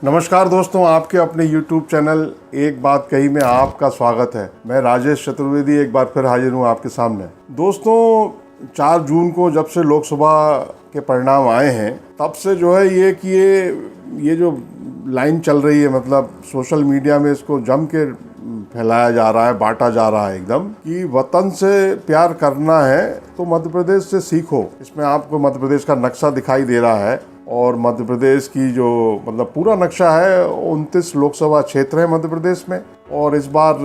नमस्कार दोस्तों, आपके अपने YouTube चैनल एक बात कही में आपका स्वागत है। मैं राजेश चतुर्वेदी एक बार फिर हाजिर हूँ आपके सामने। दोस्तों, 4 जून को जब से लोकसभा के परिणाम आए हैं तब से जो है ये जो लाइन चल रही है, मतलब सोशल मीडिया में इसको जम के फैलाया जा रहा है, बांटा जा रहा है एकदम कि वतन से प्यार करना है तो मध्य प्रदेश से सीखो। इसमें आपको मध्य प्रदेश का नक्शा दिखाई दे रहा है और मध्य प्रदेश की जो मतलब पूरा नक्शा है, 29 लोकसभा क्षेत्र है मध्य प्रदेश में। और इस बार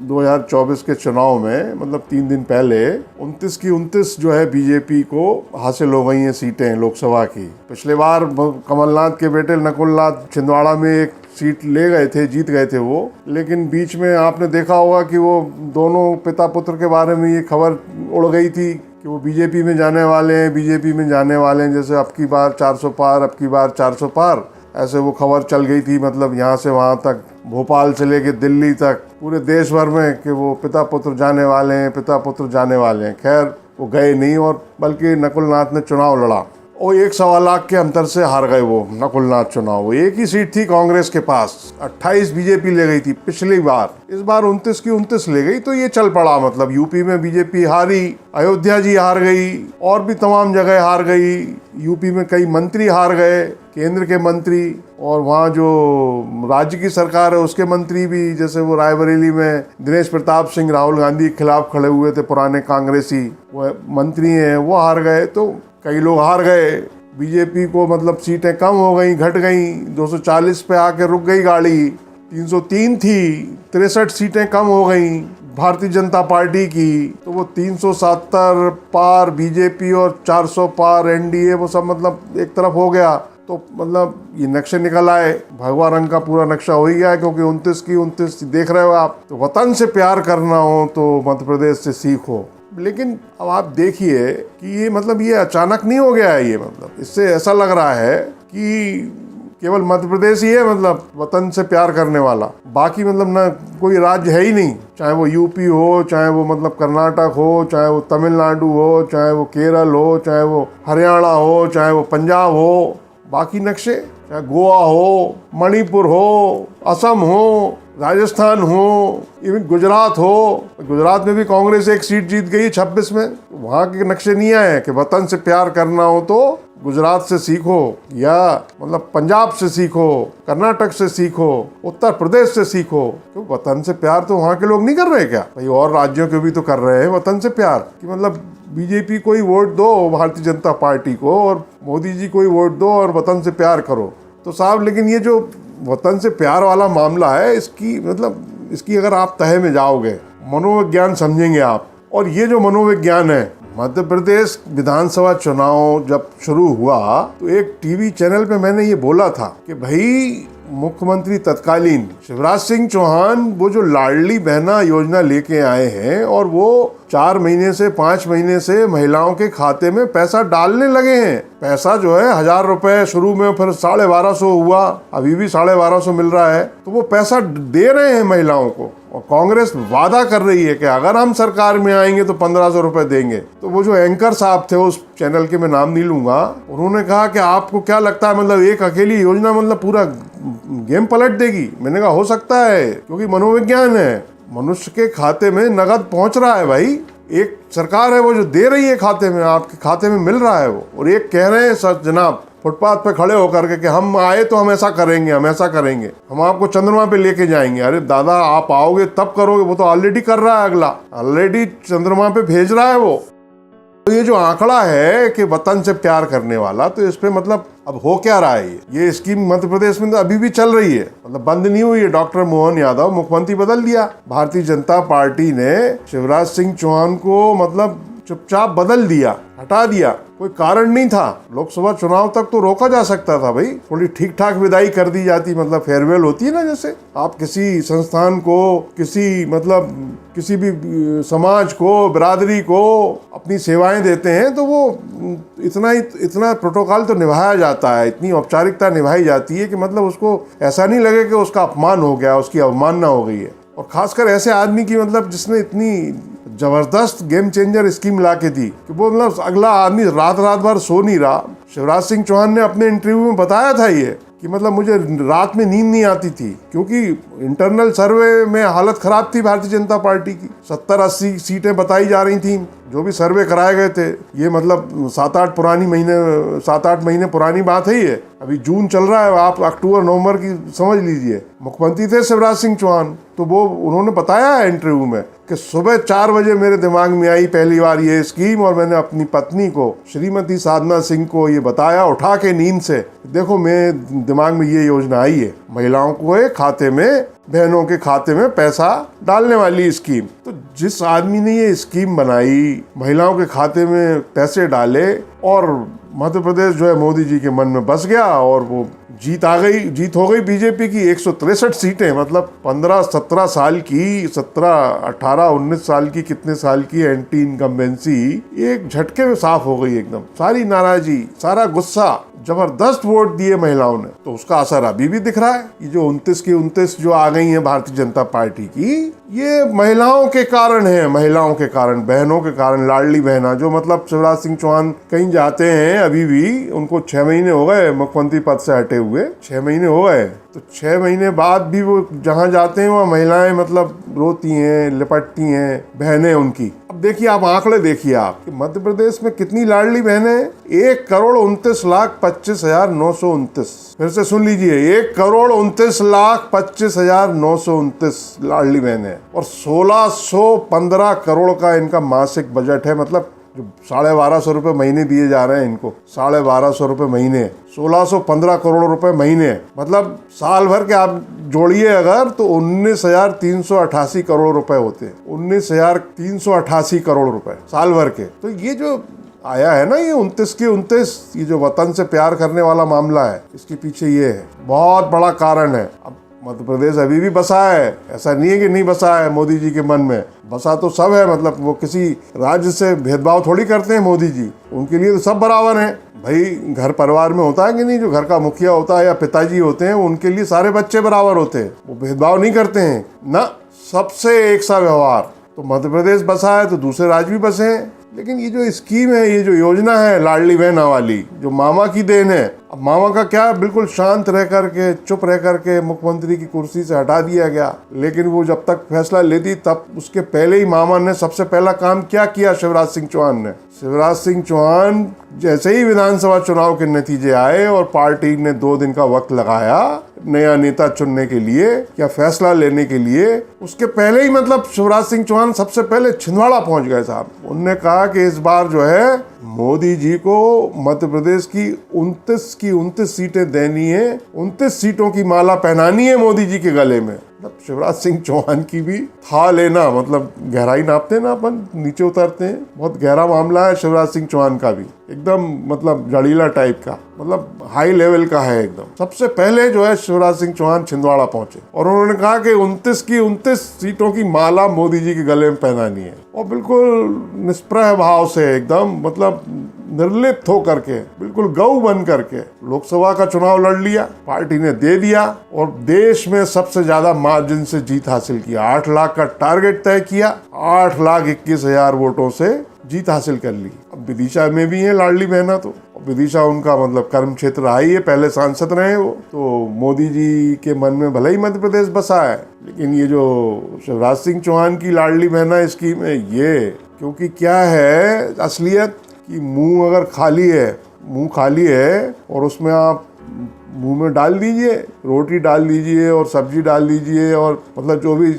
2024 के चुनाव में मतलब 3 दिन पहले 29 की 29 जो है बीजेपी को हासिल हो गई हैं सीटें लोकसभा की। पिछले बार कमलनाथ के बेटे नकुलनाथ छिंदवाड़ा में एक सीट ले गए थे, जीत गए थे वो, लेकिन बीच में आपने देखा होगा कि वो दोनों पिता पुत्र के बारे में ये खबर उड़ गई थी कि वो बीजेपी में जाने वाले हैं, जैसे अब की बार 400 पार, अब की बार 400 पार, ऐसे वो खबर चल गई थी। मतलब यहाँ से वहाँ तक, भोपाल से लेके दिल्ली तक, पूरे देश भर में कि वो पिता पुत्र जाने वाले हैं। खैर वो गए नहीं और बल्कि नकुलनाथ ने चुनाव लड़ा और 1.25 लाख के अंतर से हार गए वो नकुलनाथ चुनाव। वो एक ही सीट थी कांग्रेस के पास, 28 बीजेपी ले गई थी पिछली बार, इस बार 29 की 29 ले गई। तो ये चल पड़ा, मतलब यूपी में बीजेपी हारी, अयोध्या जी हार गई और भी तमाम जगह हार गई। यूपी में कई मंत्री हार गए, केंद्र के मंत्री, और वहाँ जो राज्य की सरकार है उसके मंत्री भी, जैसे वो रायबरेली में दिनेश प्रताप सिंह राहुल गांधी के खिलाफ खड़े हुए थे, पुराने कांग्रेसी वो मंत्री हैं, वो हार गए। तो कई लोग हार गए। बीजेपी को मतलब सीटें कम हो गई, घट गई, 240 पे आके रुक गई गाड़ी। 303 थी, 63 सीटें कम हो गई भारतीय जनता पार्टी की। तो वो 370 पार बीजेपी और 400 पार एनडीए, वो सब मतलब एक तरफ हो गया। तो मतलब ये नक्शे निकल आए, भगवा रंग का पूरा नक्शा हो ही गया, क्योंकि 29 की 29 देख रहे हो आप। तो वतन से प्यार करना हो तो मध्य प्रदेश से सीखो। लेकिन अब आप देखिए कि ये मतलब ये अचानक नहीं हो गया है। ये मतलब इससे ऐसा लग रहा है कि केवल मध्य प्रदेश ही है मतलब वतन से प्यार करने वाला, बाकी मतलब ना कोई राज्य है ही नहीं। चाहे वो यूपी हो, चाहे वो मतलब कर्नाटक हो, चाहे वो तमिलनाडु हो, चाहे वो केरल हो, चाहे वो हरियाणा हो, चाहे वो पंजाब हो, बाकी नक्शे, चाहे गोवा हो, मणिपुर हो, असम हो, राजस्थान हो, इवन गुजरात हो। गुजरात में भी कांग्रेस एक सीट जीत गई 26 में। वहाँ के नक्शे नहीं आए कि वतन से प्यार करना हो तो गुजरात से सीखो, या मतलब पंजाब से सीखो, कर्नाटक से सीखो, उत्तर प्रदेश से सीखो। तो वतन से प्यार तो वहाँ के लोग नहीं कर रहे क्या भाई? और राज्यों के भी तो कर रहे हैं वतन से प्यार, कि मतलब बीजेपी को ही वोट दो, भारतीय जनता पार्टी को, और मोदी जी को ही वोट दो और वतन से प्यार करो। तो साहब, लेकिन ये जो वतन से प्यार वाला मामला है, इसकी अगर आप तहे में जाओगे, मनोविज्ञान समझेंगे आप। और ये जो मनोविज्ञान है, मध्य प्रदेश विधानसभा चुनाव जब शुरू हुआ तो एक टीवी चैनल पे मैंने ये बोला था कि भाई मुख्यमंत्री तत्कालीन शिवराज सिंह चौहान वो जो लाडली बहना योजना लेके आए हैं, और वो 4 महीने से 5 महीने से महिलाओं के खाते में पैसा डालने लगे हैं। पैसा जो है 1000 रुपए शुरू में, फिर 1250 हुआ, अभी भी 1250 मिल रहा है। तो वो पैसा दे रहे हैं महिलाओं को, और कांग्रेस वादा कर रही है कि अगर हम सरकार में आएंगे तो 1500 रुपए देंगे। तो वो जो एंकर साहब थे उस चैनल के, मैं नाम नहीं लूंगा, उन्होंने कहा कि आपको क्या लगता है मतलब एक अकेली योजना मतलब पूरा गेम पलट देगी? मैंने कहा हो सकता है, क्योंकि मनोविज्ञान है, मनुष्य के खाते में नगद पहुंच रहा है भाई। एक सरकार है वो जो दे रही है खाते में, आपके खाते में मिल रहा है वो, और एक कह रहे हैं सर जनाब फुटपाथ पे खड़े होकर के कि हम आए तो हम ऐसा करेंगे, हम आपको चंद्रमा पे लेके जाएंगे। अरे दादा, आप आओगे तब करोगे, वो तो ऑलरेडी कर रहा है, अगला ऑलरेडी चंद्रमा पे भेज रहा है वो। तो ये जो आंकड़ा है कि वतन से प्यार करने वाला, तो इस पे मतलब अब हो क्या रहा है? ये स्कीम मध्य प्रदेश में तो अभी भी चल रही है, मतलब बंद नहीं हुई है। डॉक्टर मोहन यादव मुख्यमंत्री बदल दिया, भारतीय जनता पार्टी ने शिवराज सिंह चौहान को मतलब चुपचाप बदल दिया, हटा दिया, कोई कारण नहीं था। लोकसभा चुनाव तक तो रोका जा सकता था भाई, थोड़ी ठीक ठाक विदाई कर दी जाती, मतलब फेयरवेल होती है ना, जैसे आप किसी संस्थान को, किसी भी समाज को, बिरादरी को अपनी सेवाएं देते हैं, तो वो इतना प्रोटोकॉल तो निभाया जाता है, इतनी औपचारिकता निभाई जाती है कि मतलब उसको ऐसा नहीं लगे कि उसका अपमान हो गया, उसकी अवमानना हो गई है। और खासकर ऐसे आदमी की, मतलब जिसने इतनी जबरदस्त गेम चेंजर स्कीम ला के दी कि वो मतलब अगला आदमी रात भर सो नहीं रहा। शिवराज सिंह चौहान ने अपने इंटरव्यू में बताया था ये कि मतलब मुझे रात में नींद नहीं आती थी, क्योंकि इंटरनल सर्वे में हालत खराब थी भारतीय जनता पार्टी की। 70-80 सीटें बताई जा रही थी, जो भी सर्वे कराए गए थे। ये मतलब 7-8 महीने पुरानी बात है। ये अभी जून चल रहा है, आप अक्टूबर नवंबर की समझ लीजिए। मुख्यमंत्री थे शिवराज सिंह चौहान, तो वो उन्होंने बताया है इंटरव्यू में कि सुबह 4 बजे मेरे दिमाग में आई पहली बार ये स्कीम, और मैंने अपनी पत्नी को, श्रीमती साधना सिंह को ये बताया उठा के नींद से, देखो मेरे दिमाग में ये योजना आई है, महिलाओं को खाते में, बहनों के खाते में पैसा डालने वाली स्कीम। तो जिस आदमी ने ये स्कीम बनाई, महिलाओं के खाते में पैसे डाले, और मध्य प्रदेश जो है मोदी जी के मन में बस गया, और वो जीत हो गई बीजेपी की। 163 सीटें, मतलब 15-17 साल की, 17-18-19 साल की, कितने साल की एंटी इनकम्बेंसी एक झटके में साफ हो गई एकदम। सारी नाराजगी, सारा गुस्सा, जबरदस्त वोट दिए महिलाओं ने। तो उसका असर अभी भी दिख रहा है। ये जो 29 की 29 जो आ गई है भारतीय जनता पार्टी की, ये महिलाओं के कारण है, महिलाओं के कारण, बहनों के कारण। लाडली बहना जो, मतलब शिवराज सिंह चौहान कहीं जाते हैं, अभी भी उनको 6 महीने हो गए मुख्यमंत्री पद से हटे हुए, 6 महीने हो गए, तो 6 महीने बाद भी वो जहाँ जाते हैं वहाँ महिलाएं मतलब रोती हैं, लिपटती हैं, बहनें उनकी। अब देखिए आप आंकड़े देखिए आप कि मध्य प्रदेश में कितनी लाडली बहनें हैं। 1,29,25,929। फिर से सुन लीजिए, 1,29,25,929 लाडली बहनें, और 1,615 करोड़ का इनका मासिक बजट है। मतलब जो 1250 रुपये महीने दिए जा रहे हैं इनको, 1250 रुपये महीने, 1615 करोड़ रुपए महीने, मतलब साल भर के आप जोड़िए अगर, तो 19,388 करोड़ रुपए होते हैं। 19,388 करोड़ रुपए साल भर के। तो ये जो आया है ना, ये 29 की 29, ये जो वतन से प्यार करने वाला मामला है, इसके पीछे ये है, बहुत बड़ा कारण है। अब मध्य प्रदेश अभी भी बसा है, ऐसा नहीं है कि नहीं बसा है मोदी जी के मन में, बसा तो सब है। मतलब वो किसी राज्य से भेदभाव थोड़ी करते हैं मोदी जी, उनके लिए तो सब बराबर हैं। भाई घर परिवार में होता है कि नहीं, जो घर का मुखिया होता है या पिताजी होते हैं, उनके लिए सारे बच्चे बराबर होते हैं, वो भेदभाव नहीं करते हैं ना, सबसे एक सा व्यवहार। तो मध्य प्रदेश बसा है तो दूसरे राज्य भी बसे हैं। लेकिन ये जो स्कीम है, ये जो योजना है लाडली बहना वाली, जो मामा की देन है। अब मामा का क्या, बिल्कुल शांत रह करके, चुप रह करके मुख्यमंत्री की कुर्सी से हटा दिया गया। लेकिन वो जब तक फैसला लेती, तब उसके पहले ही मामा ने सबसे पहला काम क्या किया, शिवराज सिंह चौहान ने। शिवराज सिंह चौहान जैसे ही विधानसभा चुनाव के नतीजे आए और पार्टी ने 2 दिन का वक्त लगाया नया नेता चुनने के लिए या फैसला लेने के लिए, उसके पहले ही मतलब शिवराज सिंह चौहान सबसे पहले छिंदवाड़ा पहुंच गए साहब। उन्होंने कहा कि इस बार जो है मोदी जी को मध्य प्रदेश की 29 सीटें देनी है, 29 सीटों की माला पहनानी है मोदी जी के गले में। मतलब शिवराज सिंह चौहान की भी था लेना, मतलब गहराई नापते हैं ना अपन, नीचे उतरते हैं। बहुत गहरा मामला है शिवराज सिंह चौहान का भी, एकदम मतलब जड़ीला टाइप का, मतलब हाई लेवल का है एकदम। सबसे पहले जो है शिवराज सिंह चौहान छिंदवाड़ा पहुंचे और उन्होंने कहा कि 29 की 29 सीटों की माला मोदी जी के गले में पहनानी है। और बिल्कुल निष्प्रह भाव से, एकदम मतलब निर्लिप्त हो करके, बिल्कुल गऊ बन करके लोकसभा का चुनाव लड़ लिया, पार्टी ने दे दिया और देश में सबसे ज्यादा मार्जिन से जीत हासिल किया। 8 लाख का टारगेट तय किया, 8,21,000 वोटों से जीत हासिल कर ली। अब विदिशा में भी है लाडली बहना, तो विदिशा उनका मतलब कर्म क्षेत्र रहा ही है, पहले सांसद रहे वो। तो मोदी जी के मन में भले ही मध्य प्रदेश बसा है, लेकिन ये जो शिवराज सिंह चौहान की लाडली बहना स्कीम है, ये क्योंकि क्या है असलियत कि मुंह अगर मुंह खाली है और उसमें आप मुंह में डाल दीजिए, रोटी डाल दीजिए और सब्जी डाल दीजिए, और मतलब जो भी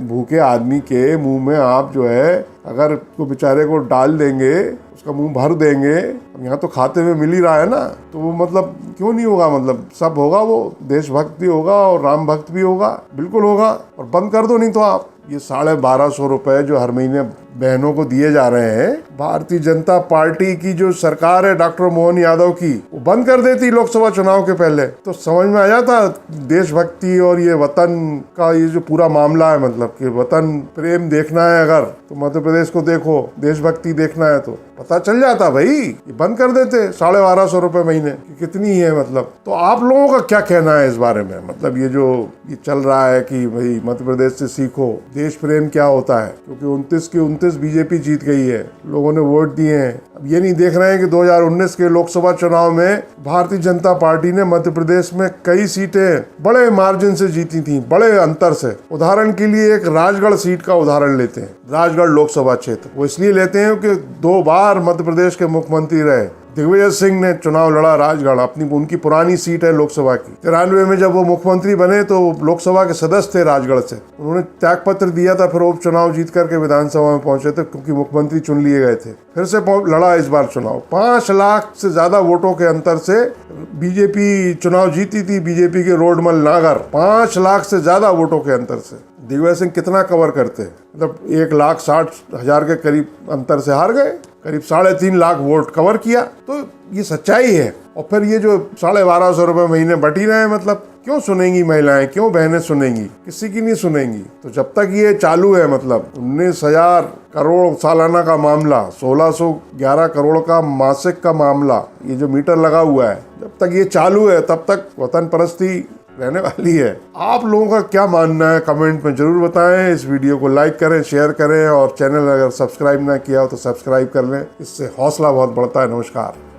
भूखे आदमी के मुंह में आप जो है अगर तो बेचारे को डाल देंगे, उसका मुंह भर देंगे, यहाँ तो खाते में मिल ही रहा है ना, तो वो मतलब क्यों नहीं होगा, मतलब सब होगा, वो देशभक्त भी होगा और राम भक्त भी होगा, बिल्कुल होगा। और बंद कर दो, नहीं तो आप ये 1250 रुपए जो हर महीने बहनों को दिए जा रहे हैं, भारतीय जनता पार्टी की जो सरकार है डॉक्टर मोहन यादव की, वो बंद कर देती लोकसभा चुनाव के पहले, तो समझ में आ जाता देशभक्ति और ये वतन का ये जो पूरा मामला है, मतलब कि वतन प्रेम देखना है अगर, तो मध्य प्रदेश को देखो, देशभक्ति देखना है तो पता चल जाता भाई। ये बंद कर देते 1250 रुपए महीने कि कितनी है मतलब। तो आप लोगों का क्या कहना है इस बारे में, मतलब ये जो ये चल रहा है कि भाई मध्य प्रदेश से सीखो देश प्रेम क्या होता है, क्योंकि 29 की 29 बीजेपी जीत गई है, लोगों ने वोट दिए हैं। अब ये नहीं देख रहे हैं कि 2019 के लोकसभा चुनाव में भारतीय जनता पार्टी ने मध्य प्रदेश में कई सीटें बड़े मार्जिन से जीती थी, बड़े अंतर से। उदाहरण के लिए एक राजगढ़ सीट का उदाहरण लेते हैं। राजगढ़ लोकसभा क्षेत्र वो इसलिए लेते हैं कि 2 बार मध्य प्रदेश के मुख्यमंत्री रहे। दिग्विजय सिंह ने चुनाव लड़ा राजगढ़, उनकी पुरानी सीट है लोकसभा की। 93 में जब वो मुख्यमंत्री बने तो लोकसभा के सदस्य थे राजगढ़ से, उन्होंने त्याग पत्र दिया था, फिर उपचुनाव जीत करके विधानसभा में पहुंचे थे क्योंकि मुख्यमंत्री चुन लिए गए थे। फिर से लड़ा इस बार चुनाव। 5 लाख से ज्यादा वोटों के अंतर से बीजेपी चुनाव जीती थी। बीजेपी के रोडमल नागर 5 लाख से ज्यादा वोटों के अंतर से। दिग्विजय सिंह कितना कवर करते, मतलब 1,60,000 के करीब अंतर से हार गए, करीब 3.5 लाख वोट कवर किया। तो ये सच्चाई है। और फिर ये जो 1250 रुपये महीने बटी रहे हैं, मतलब क्यों सुनेंगी महिलाएं, क्यों बहनें सुनेंगी, किसी की नहीं सुनेंगी। तो जब तक ये चालू है, मतलब 19,000 करोड़ सालाना का मामला, 1,611 करोड़ का मासिक का मामला, ये जो मीटर लगा हुआ है, जब तक ये चालू है तब तक वतन परस्ती रहने वाली है। आप लोगों का क्या मानना है कमेंट में जरूर बताएं। इस वीडियो को लाइक करें, शेयर करें और चैनल अगर सब्सक्राइब ना किया हो तो सब्सक्राइब कर लें, इससे हौसला बहुत बढ़ता है। नमस्कार।